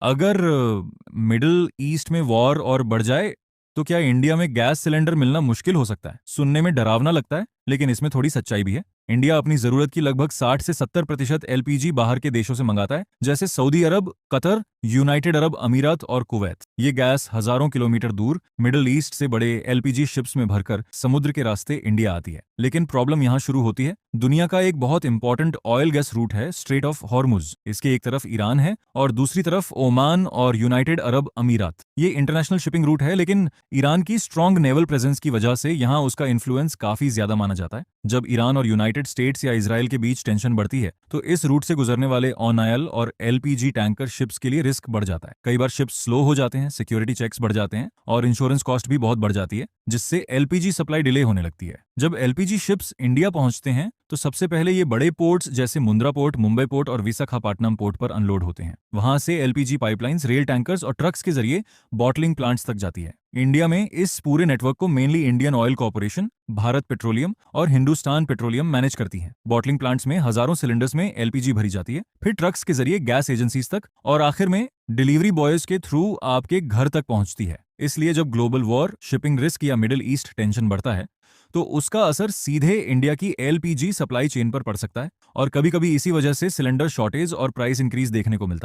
अगर middle east में war और बढ़ जाए तो क्या इंडिया में गैस सिलेंडर मिलना मुश्किल हो सकता है? सुनने में डरावना लगता है, लेकिन इसमें थोड़ी सच्चाई भी है। इंडिया अपनी जरूरत की लगभग 60 से 70% एलपीजी बाहर के देशों से मंगाता है, जैसे सऊदी अरब, कतर, यूनाइटेड अरब अमीरात और कुवैत। ये गैस हजारों किलोमीटर दूर मिडिल ईस्ट से बड़े एलपीजी शिप्स में भरकर समुद्र के रास्ते इंडिया आती है। लेकिन प्रॉब्लम यहाँ शुरू होती है। दुनिया का एक बहुत इंपॉर्टेंट ऑयल गैस रूट है स्ट्रेट ऑफ हॉर्मुज। इसके एक तरफ ईरान है और दूसरी तरफ ओमान और यूनाइटेड अरब अमीरात। ये इंटरनेशनल शिपिंग रूट है, लेकिन ईरान की स्ट्रॉन्ग नेवल प्रेजेंस की वजह से यहाँ उसका इन्फ्लुएंस काफी ज्यादा माना जाता है। जब ईरान और यूनाइटेड स्टेट्स या इजराइल के बीच टेंशन बढ़ती है तो इस रूट से गुजरने वाले ऑन और एलपीजी टैंकर शिप्स के लिए रिस्क बढ़ जाता है। कई बार शिप्स स्लो हो जाते हैं, सिक्योरिटी चेक्स बढ़ जाते हैं और इंश्योरेंस कॉस्ट भी बहुत बढ़ जाती है, जिससे एलपीजी सप्लाई डिले होने लगती है। जब एलपीजी शिप्स इंडिया पहुंचते हैं तो सबसे पहले ये बड़े पोर्ट्स जैसे मुंद्रा पोर्ट, मुंबई पोर्ट और विशाखापट्टनम पोर्ट पर अनलोड होते हैं। वहां से एलपीजी पाइपलाइंस, रेल टैंकर्स और ट्रक्स के जरिए बॉटलिंग प्लांट्स तक जाती है। इंडिया में इस पूरे नेटवर्क को mainly Indian oil corporation, Bharat petroleum और हिंदुस्तान पेट्रोलियम मैनेज करती हैं। बॉटलिंग प्लांट्स में हजारों सिलेंडर्स में एलपीजी भरी जाती है, फिर ट्रक्स के जरिए गैस एजेंसीज तक और आखिर में डिलीवरी बॉयज के थ्रू आपके घर तक पहुंचती है। इसलिए जब ग्लोबल वॉर, शिपिंग रिस्क या मिडिल ईस्ट टेंशन बढ़ता है तो उसका असर सीधे इंडिया की एलपीजी सप्लाई चेन पर पड़ सकता है और कभी-कभी इसी वजह से सिलेंडर शॉर्टेज और प्राइस इंक्रीज देखने को मिलता है।